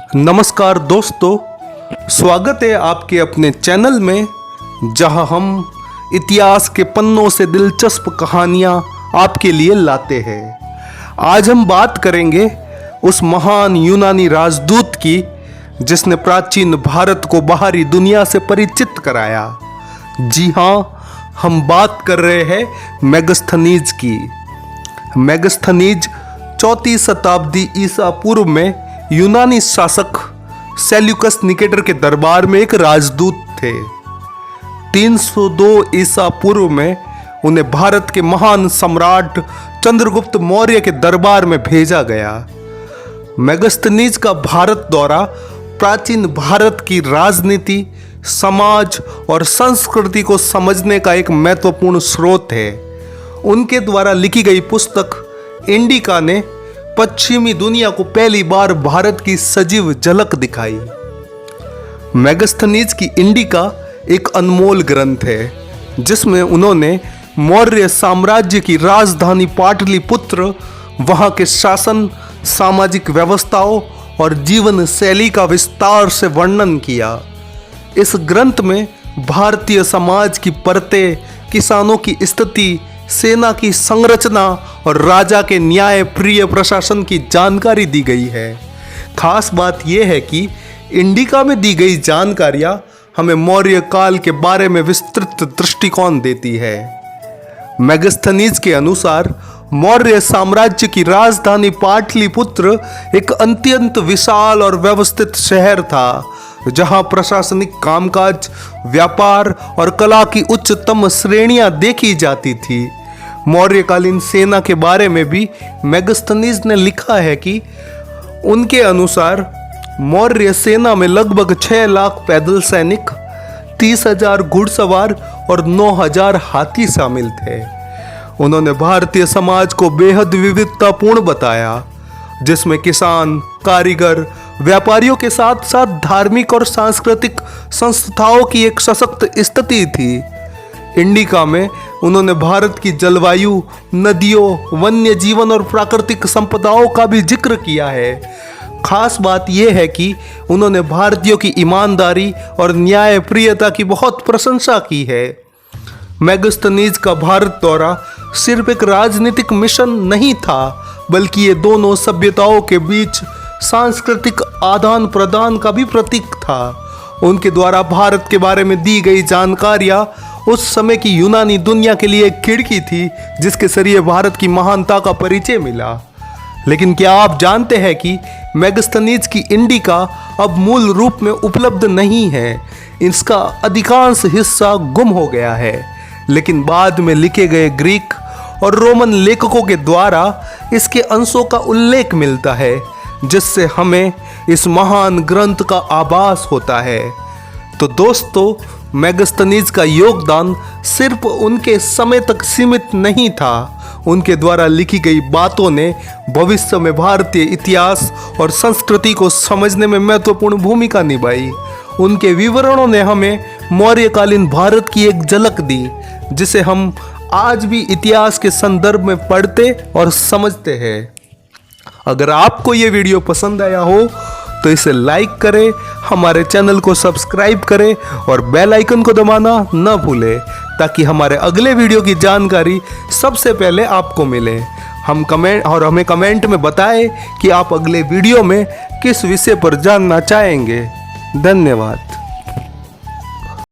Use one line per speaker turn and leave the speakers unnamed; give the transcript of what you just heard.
नमस्कार दोस्तों, स्वागत है आपके अपने चैनल में जहां हम इतिहास के पन्नों से दिलचस्प कहानियां आपके लिए लाते हैं। आज हम बात करेंगे उस महान यूनानी राजदूत की जिसने प्राचीन भारत को बाहरी दुनिया से परिचित कराया। जी हां, हम बात कर रहे हैं मेगास्थनीज की। मेगास्थनीज 4वीं शताब्दी ईसा पूर्व में यूनानी शासक सेल्यूकस निकेटर के दरबार में एक राजदूत थे। 302 ईसा पूर्व में उन्हें भारत के महान सम्राट चंद्रगुप्त मौर्य के दरबार में भेजा गया। मेगास्थनीज का भारत दौरा प्राचीन भारत की राजनीति, समाज और संस्कृति को समझने का एक महत्वपूर्ण स्रोत है। उनके द्वारा लिखी गई पुस्तक इंडिका ने पश्चिमी दुनिया को पहली बार भारत की सजीव झलक दिखाई। मेगास्थनीज की इंडिका एक अनमोल ग्रंथ है जिसमें उन्होंने मौर्य साम्राज्य की राजधानी पाटलिपुत्र, वहां के शासन, सामाजिक व्यवस्थाओं और जीवन शैली का विस्तार से वर्णन किया। इस ग्रंथ में भारतीय समाज की परतें, किसानों की स्थिति, सेना की संरचना और राजा के न्याय प्रिय प्रशासन की जानकारी दी गई है। खास बात यह है कि इंडिका में दी गई जानकारियां हमें मौर्य काल के बारे में विस्तृत दृष्टिकोण देती है। मेगास्थनीज के अनुसार मौर्य साम्राज्य की राजधानी पाटलिपुत्र एक अत्यंत विशाल और व्यवस्थित शहर था जहां प्रशासनिक कामकाज, व्यापार और कला की उच्चतम श्रेणियां देखी जाती थी। मौर्यकालीन सेना के बारे में भी मेगास्थनीज ने लिखा है कि उनके अनुसार मौर्य सेना में लगभग 6 लाख पैदल सैनिक, 30,000 घुड़सवार और 9,000 हाथी शामिल थे। उन्होंने भारतीय समाज को बेहद विविधतापूर्ण बताया, जिसमें किसान, कारीगर, व्यापारियों के साथ साथ धार्मिक और सांस्कृतिक संस्थाओं की एक सशक्त स्थिति थी। इंडिका में उन्होंने भारत की जलवायु, नदियों, वन्य जीवन और प्राकृतिक संपदाओं का भी जिक्र किया है। खास बात यह है कि उन्होंने भारतीयों की ईमानदारी और न्यायप्रियता की बहुत प्रशंसा की है। मेगास्थनीज का भारत दौरा सिर्फ एक राजनीतिक मिशन नहीं था, बल्कि ये दोनों सभ्यताओं के बीच सांस्कृतिक आदान प्रदान का भी प्रतीक था। उनके द्वारा भारत के बारे में दी गई जानकारियां उस समय की यूनानी दुनिया के लिए एक खिड़की थी जिसके जरिए भारत की महानता का परिचय मिला। लेकिन क्या आप जानते हैं कि मेगास्थनीज की इंडिका अब मूल रूप में उपलब्ध नहीं है। इसका अधिकांश हिस्सा गुम हो गया है, लेकिन बाद में लिखे गए ग्रीक और रोमन लेखकों के द्वारा इसके अंशों का उल्लेख मिलता है, जिससे हमें इस महान ग्रंथ का आभास होता है। तो दोस्तों, मेगास्थनीज का योगदान सिर्फ उनके समय तक सीमित नहीं था। उनके द्वारा लिखी गई बातों ने भविष्य में भारतीय इतिहास और संस्कृति को समझने में महत्वपूर्ण भूमिका निभाई। उनके विवरणों ने हमें मौर्यकालीन भारत की एक झलक दी, जिसे हम आज भी इतिहास के संदर्भ में पढ़ते और समझते हैं। अगर आपको ये वीडियो पसंद आया हो तो इसे लाइक करें, हमारे चैनल को सब्सक्राइब करें और बेल आइकन को दबाना न भूलें ताकि हमारे अगले वीडियो की जानकारी सबसे पहले आपको मिले। हमें कमेंट में बताएं कि आप अगले वीडियो में किस विषय पर जानना चाहेंगे। धन्यवाद।